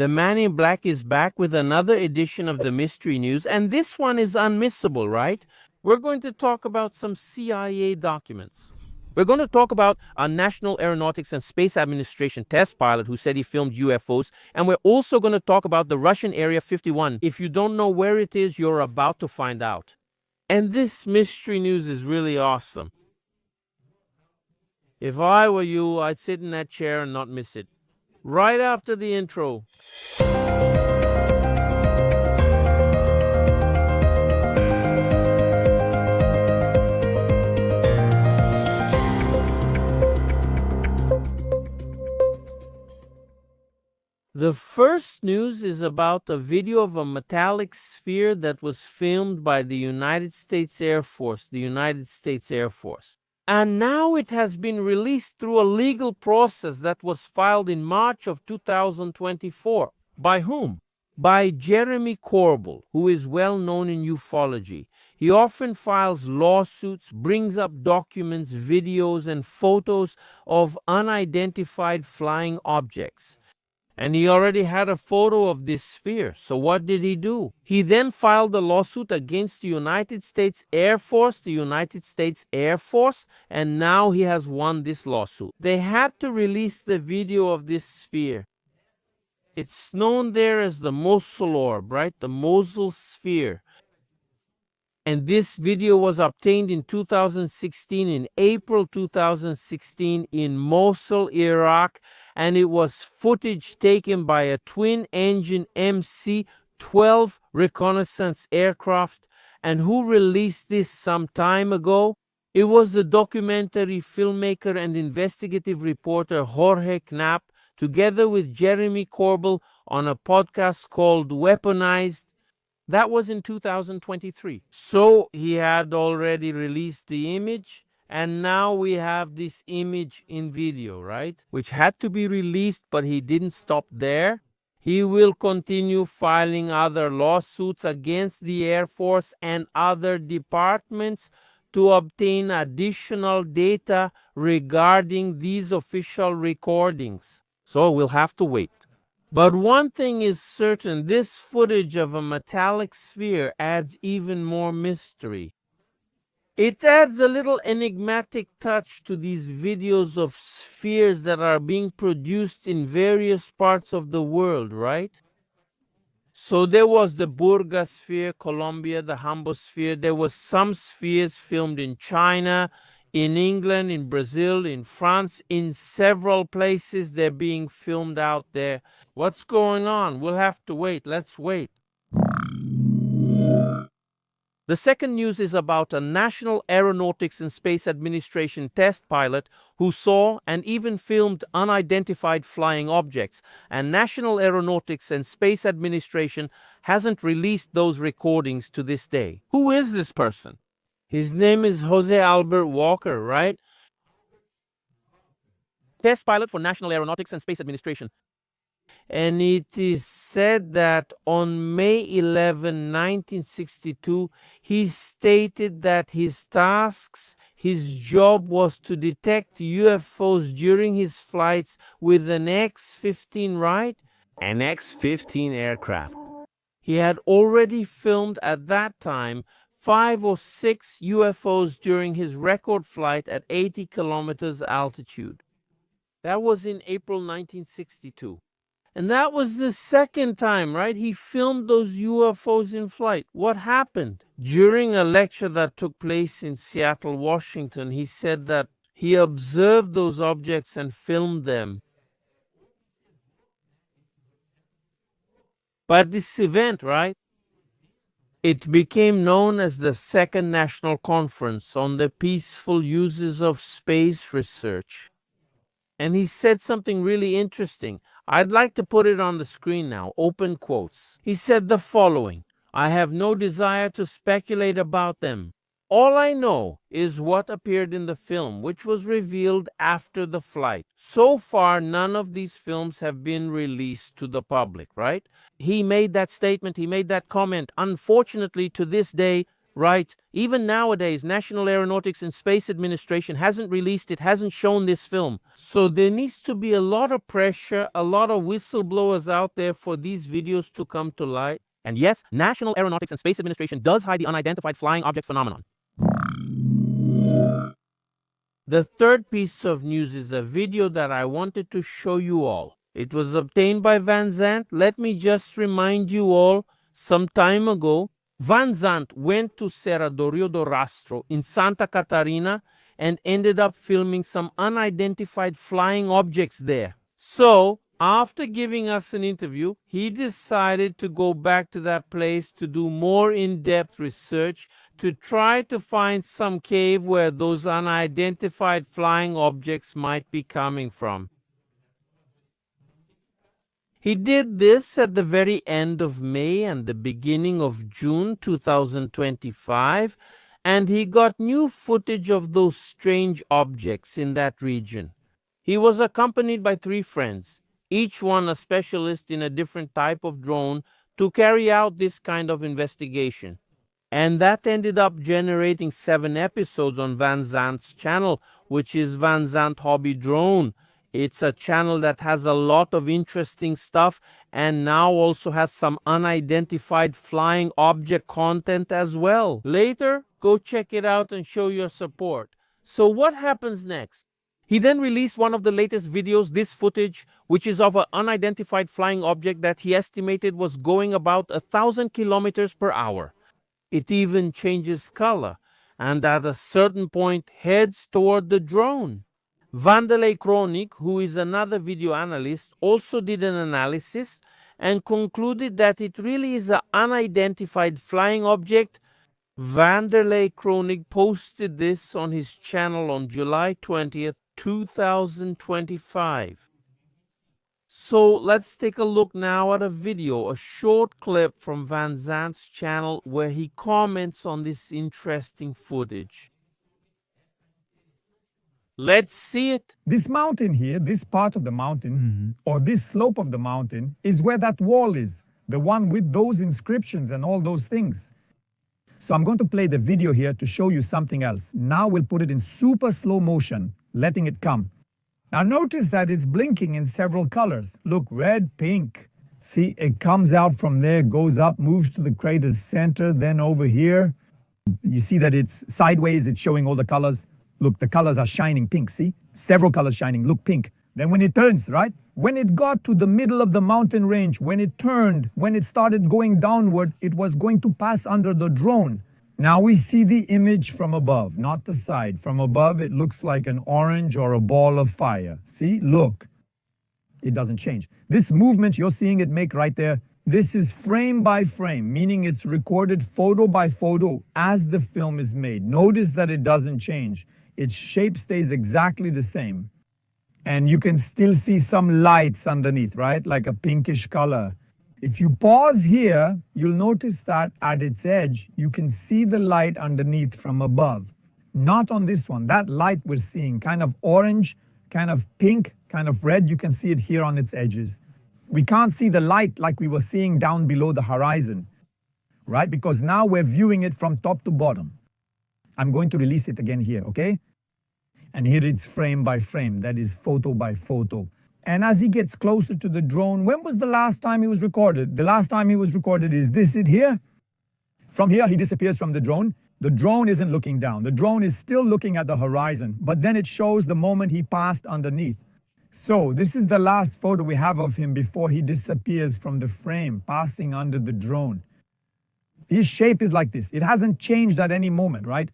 The Man in Black is back with another edition of the mystery news, and this one is unmissable, right? We're going to talk about some CIA documents. We're going to talk about a National Aeronautics and Space Administration test pilot who said he filmed UFOs, and we're also going to talk about the Russian Area 51. If you don't know where it is, you're about to find out. And this mystery news is really awesome. If I were you, I'd sit in that chair and not miss it. Right after the intro. The first news is about a video of a metallic sphere that was filmed by the United States Air Force. And now it has been released through a legal process that was filed in March of 2024. By whom? By Jeremy Corbell, who is well known in ufology. He often files lawsuits, brings up documents, videos, and photos of unidentified flying objects. And he already had a photo of this sphere. So what did he do? He then filed a lawsuit against the United States Air Force, and now he has won this lawsuit. They had to release the video of this sphere. It's known there as the Mosul orb, right? The Mosul sphere. And this video was obtained in 2016, in April 2016, in Mosul, Iraq, and it was footage taken by a twin-engine MC-12 reconnaissance aircraft. And who released this some time ago? It was the documentary filmmaker and investigative reporter Jorge Knapp, together with Jeremy Corbell, on a podcast called Weaponized. That was in 2023. So he had already released the image, and now we have this image in video, right? Which had to be released, but he didn't stop there. He will continue filing other lawsuits against the Air Force and other departments to obtain additional data regarding these official recordings. So we'll have to wait. But one thing is certain, this footage of a metallic sphere adds even more mystery. It adds a little enigmatic touch to these videos of spheres that are being produced in various parts of the world, right? So there was the Burga sphere, Colombia, the Hambo sphere. There was some spheres filmed in China, in England, in Brazil, in France, in several places. They're being filmed out there. What's going on? We'll have to wait. Let's wait. The second news is about a National Aeronautics and Space Administration test pilot who saw and even filmed unidentified flying objects. And National Aeronautics and Space Administration hasn't released those recordings to this day. Who is this person? His name is Jose Albert Walker, right? Test pilot for National Aeronautics and Space Administration. And it is said that on May 11, 1962, he stated that his job was to detect UFOs during his flights with an X-15, right? An X-15 aircraft. He had already filmed at that time 5 or 6 UFOs during his record flight at 80 kilometers altitude. That was in April 1962. And that was the second time, right? He filmed those UFOs in flight. What happened? During a lecture that took place in Seattle, Washington, he said that he observed those objects and filmed them. But this event, right? It became known as the Second National Conference on the Peaceful Uses of Space Research. And he said something really interesting. I'd like to put it on the screen now, open quotes. He said the following: "I have no desire to speculate about them. All I know is what appeared in the film, which was revealed after the flight. So far, none of these films have been released to the public," right? He made that statement, he made that comment. Unfortunately, to this day, Right. Even nowadays, National Aeronautics and Space Administration hasn't released it, hasn't shown this film. So there needs to be a lot of pressure, a lot of whistleblowers out there for these videos to come to light. And yes, National Aeronautics and Space Administration does hide the unidentified flying object phenomenon. The third piece of news is a video that I wanted to show you all. It was obtained by Van Zandt. Let me just remind you all, some time ago, Van Zandt went to Serra do Rio do Rastro in Santa Catarina and ended up filming some unidentified flying objects there. So, after giving us an interview, he decided to go back to that place to do more in-depth research to try to find some cave where those unidentified flying objects might be coming from. He did this at the very end of May and the beginning of June 2025, and he got new footage of those strange objects in that region. He was accompanied by 3 friends, each one a specialist in a different type of drone, to carry out this kind of investigation. And that ended up generating 7 episodes on Van Zandt's channel, which is Van Zandt Hobby Drone. It's a channel that has a lot of interesting stuff and now also has some unidentified flying object content as well. Later, go check it out and show your support. So what happens next? He then released one of the latest videos, this footage, which is of an unidentified flying object that he estimated was going about 1,000 kilometers per hour. It even changes color and at a certain point heads toward the drone. Vanderlei Kronig, who is another video analyst, also did an analysis and concluded that it really is an unidentified flying object. Vanderlei Kronig posted this on his channel on July 20th, 2025. So let's take a look now at a video, a short clip from Van Zandt's channel where he comments on this interesting footage. Let's see it. This mountain here, this part of the mountain, or this slope of the mountain, is where that wall is. The one with those inscriptions and all those things. So I'm going to play the video here to show you something else. Now we'll put it in super slow motion, letting it come. Now notice that it's blinking in several colors. Look, red, pink. See, it comes out from there, goes up, moves to the crater's center, then over here. You see that it's sideways, it's showing all the colors. Look, the colors are shining pink, see? Several colors shining, look, pink. Then when it turns, right? When it got to the middle of the mountain range, when it turned, when it started going downward, it was going to pass under the drone. Now we see the image from above, not the side. From above, it looks like an orange or a ball of fire. See, look. It doesn't change. This movement you're seeing it make right there, this is frame by frame, meaning it's recorded photo by photo as the film is made. Notice that it doesn't change. Its shape stays exactly the same. And you can still see some lights underneath, right? Like a pinkish color. If you pause here, you'll notice that at its edge, you can see the light underneath from above. Not on this one. That light we're seeing, kind of orange, kind of pink, kind of red, you can see it here on its edges. We can't see the light like we were seeing down below the horizon, right? Because now we're viewing it from top to bottom. I'm going to release it again here, okay? And here it's frame by frame, that is photo by photo. And as he gets closer to the drone, when was the last time he was recorded? The last time he was recorded is this it here. From here, he disappears from the drone. The drone isn't looking down. The drone is still looking at the horizon, but then it shows the moment he passed underneath. So this is the last photo we have of him before he disappears from the frame, passing under the drone. His shape is like this. It hasn't changed at any moment, right?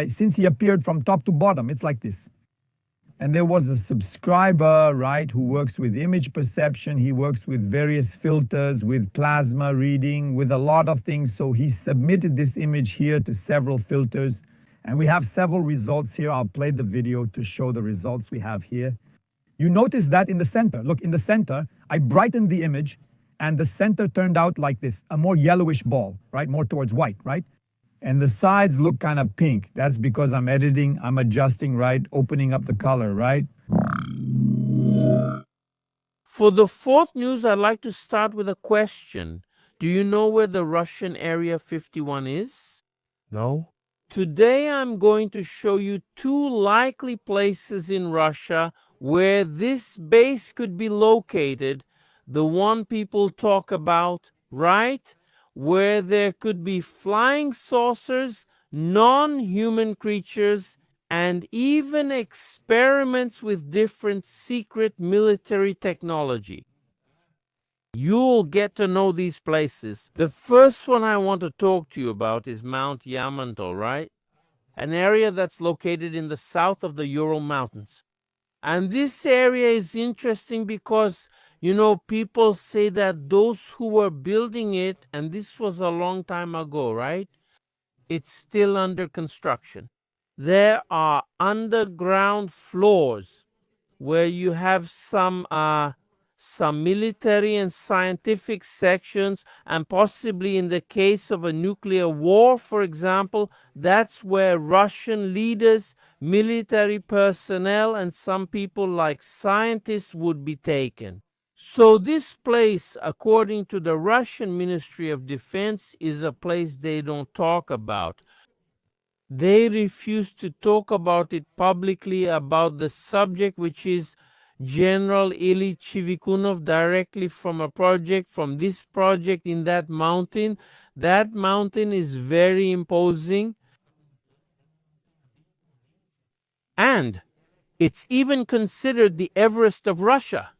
Since he appeared from top to bottom, it's like this. And there was a subscriber, right, who works with image perception. He works with various filters, with plasma reading, with a lot of things. So he submitted this image here to several filters. And we have several results here. I'll play the video to show the results we have here. You notice that in the center. Look, in the center, I brightened the image, and the center turned out like this, a more yellowish ball, right, more towards white, right? And the sides look kind of pink. That's because I'm editing, I'm adjusting, right? Opening up the color, right? For the fourth news, I'd like to start with a question. Do you know where the Russian Area 51 is? No. Today I'm going to show you two likely places in Russia where this base could be located, the one people talk about, right? Where there could be flying saucers, non-human creatures, and even experiments with different secret military technology. You'll get to know these places. The first one I want to talk to you about is Mount Yamanto, right? An area that's located in the south of the Ural Mountains. And this area is interesting because, people say that those who were building it, and this was a long time ago, right? It's still under construction. There are underground floors where you have some military and scientific sections, and possibly in the case of a nuclear war, for example, that's where Russian leaders, military personnel, and some people like scientists would be taken. So this place, according to the Russian Ministry of Defense, is a place they don't talk about. They refuse to talk about it publicly, about the subject, which is General Ilyich Chivikunov, directly from this project in that mountain. That mountain is very imposing, and it's even considered the Everest of Russia.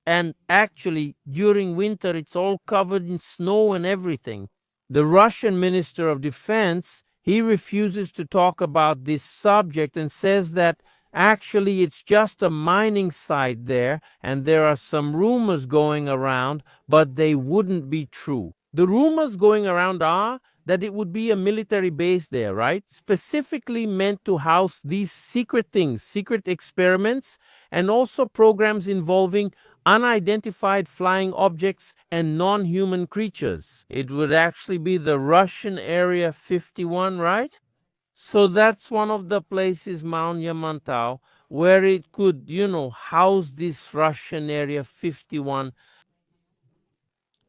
And actually, during winter, it's all covered in snow and everything. The Russian Minister of Defense, he refuses to talk about this subject and says that actually it's just a mining site there, and there are some rumors going around, but they wouldn't be true. The rumors going around are that it would be a military base there, right? Specifically meant to house these secret things, secret experiments, and also programs involving unidentified flying objects and non-human creatures. It would actually be the Russian Area 51, right? So that's one of the places, Mount Yamantau, where it could, house this Russian Area 51.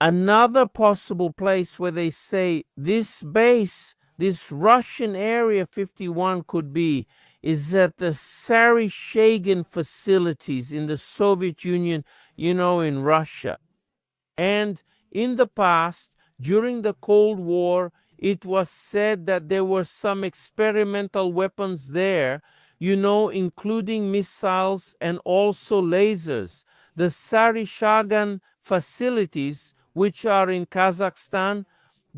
Another possible place where they say this base, this Russian Area 51 could be, is at the Saryshagin facilities in the Soviet Union, in Russia. And in the past, during the Cold War, it was said that there were some experimental weapons there, including missiles and also lasers. The Saryshagin facilities, which are in Kazakhstan,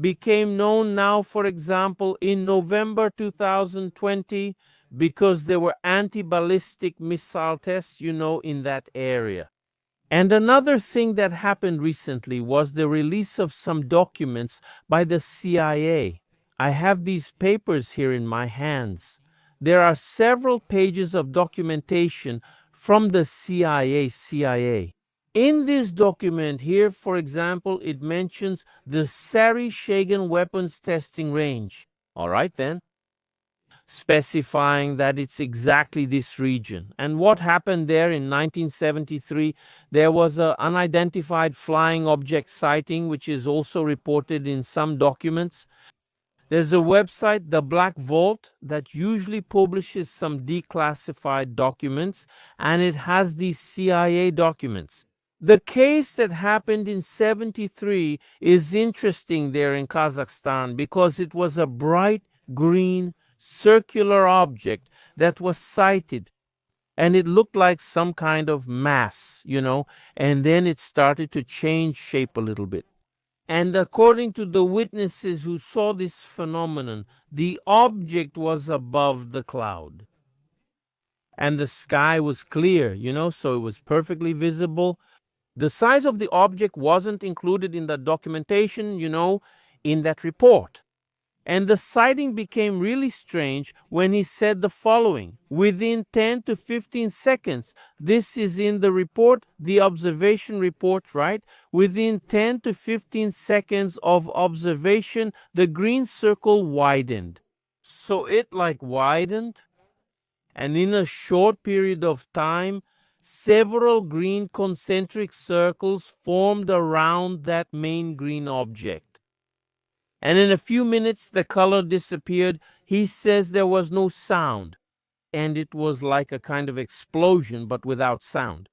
became known now, for example, in November 2020, because there were anti-ballistic missile tests, in that area. And another thing that happened recently was the release of some documents by the CIA. I have these papers here in my hands. There are several pages of documentation from the CIA. In this document here, for example, it mentions the Saryshagin weapons testing range. All right then. Specifying that it's exactly this region. And what happened there in 1973, there was an unidentified flying object sighting, which is also reported in some documents. There's a website, the Black Vault, that usually publishes some declassified documents, and it has these CIA documents. The case that happened in 73 is interesting there in Kazakhstan because it was a bright green circular object that was sighted, and it looked like some kind of mass, and then it started to change shape a little bit. And according to the witnesses who saw this phenomenon, the object was above the cloud. And the sky was clear, so it was perfectly visible. The size of the object wasn't included in the documentation, in that report. And the sighting became really strange when he said the following: within 10 to 15 seconds, this is in the report, the observation report, right? Within 10 to 15 seconds of observation, the green circle widened. So it widened, and in a short period of time, several green concentric circles formed around that main green object. And in a few minutes, the color disappeared. He says there was no sound, and it was like a kind of explosion, but without sound.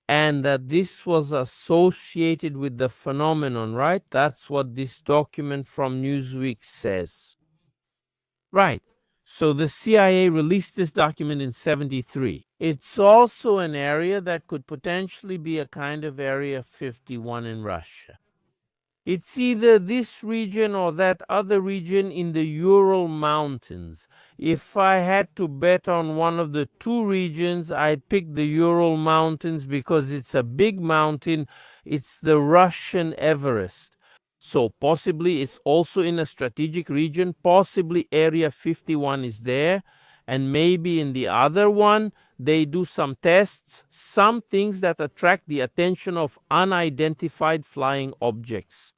And that this was associated with the phenomenon, right? That's what this document from Newsweek says. Right. So the CIA released this document in 73. It's also an area that could potentially be a kind of Area 51 in Russia. It's either this region or that other region in the Ural Mountains. If I had to bet on one of the two regions, I'd pick the Ural Mountains because it's a big mountain. It's the Russian Everest. So possibly it's also in a strategic region. Possibly Area 51 is there. And maybe in the other one, they do some tests, some things that attract the attention of unidentified flying objects.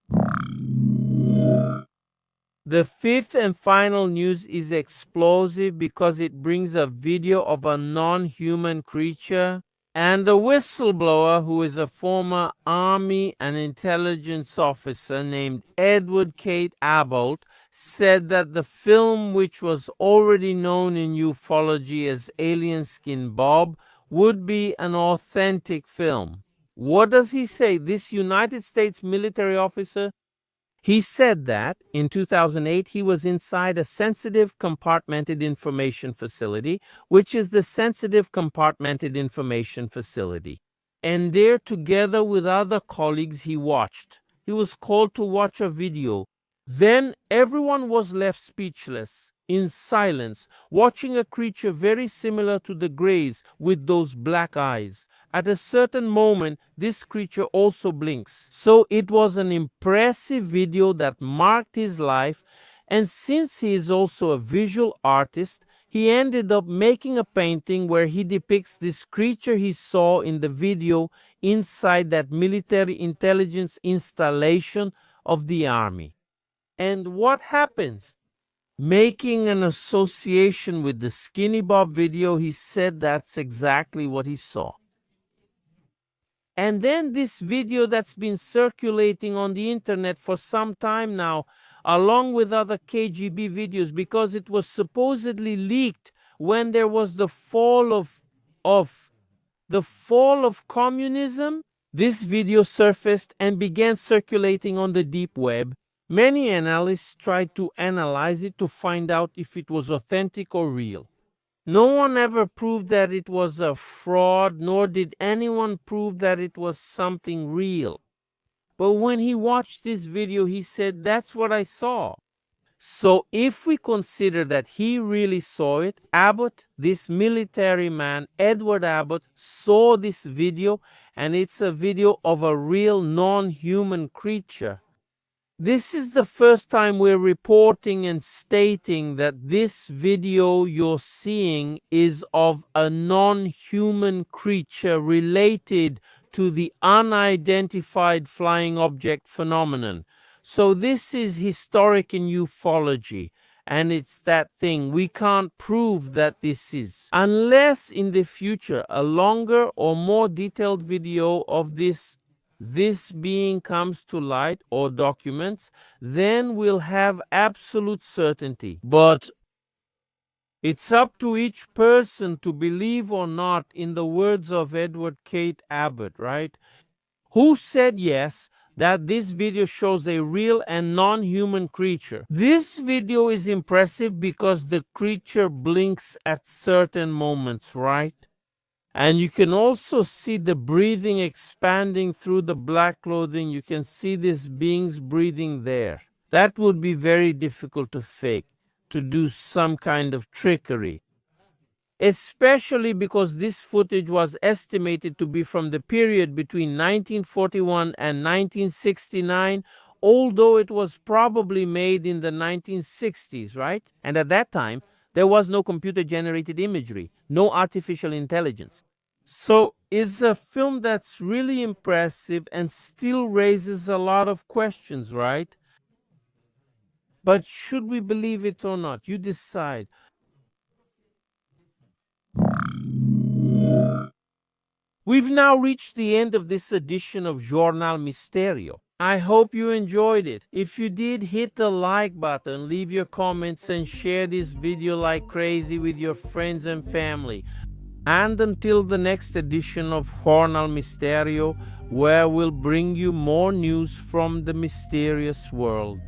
The fifth and final news is explosive because it brings a video of a non-human creature, and the whistleblower, who is a former Army and intelligence officer named Edward Kate Abbott, said that the film, which was already known in ufology as Alien Skin Bob, would be an authentic film. What does he say? This United States military officer, he said that in 2008 he was inside a sensitive compartmented information facility, which is the sensitive compartmented information facility. And there, together with other colleagues, he watched. He was called to watch a video. Then everyone was left speechless, in silence, watching a creature very similar to the Greys with those black eyes. At a certain moment, this creature also blinks. So it was an impressive video that marked his life, and since he is also a visual artist, he ended up making a painting where he depicts this creature he saw in the video inside that military intelligence installation of the army. And what happens? Making an association with the Skinny Bob video, he said that's exactly what he saw. And then this video that's been circulating on the internet for some time now, along with other KGB videos, because it was supposedly leaked when there was the fall of communism. This video surfaced and began circulating on the deep web. Many analysts tried to analyze it to find out if it was authentic or real. No one ever proved that it was a fraud, nor did anyone prove that it was something real. But when he watched this video, he said, that's what I saw. So if we consider that he really saw it, Abbott, this military man, Edward Abbott, saw this video, and it's a video of a real non-human creature. This is the first time we're reporting and stating that this video you're seeing is of a non-human creature related to the unidentified flying object phenomenon. So this is historic in ufology, and it's that thing. We can't prove that this is, unless in the future a longer or more detailed video of this being comes to light or documents, then we'll have absolute certainty. But it's up to each person to believe or not in the words of Edward Kate Abbott, right? Who said yes, that this video shows a real and non-human creature. This video is impressive because the creature blinks at certain moments, right? And you can also see the breathing expanding through the black clothing. You can see these beings breathing there. That would be very difficult to fake, to do some kind of trickery. Especially because this footage was estimated to be from the period between 1941 and 1969, although it was probably made in the 1960s, right? And at that time, there was no computer-generated imagery, no artificial intelligence. So it's a film that's really impressive and still raises a lot of questions, right? But should we believe it or not? You decide. We've now reached the end of this edition of Jornal Misterio. I hope you enjoyed it. If you did, hit the like button, leave your comments, and share this video like crazy with your friends and family. And until the next edition of Jornal Misterio, where we'll bring you more news from the mysterious world.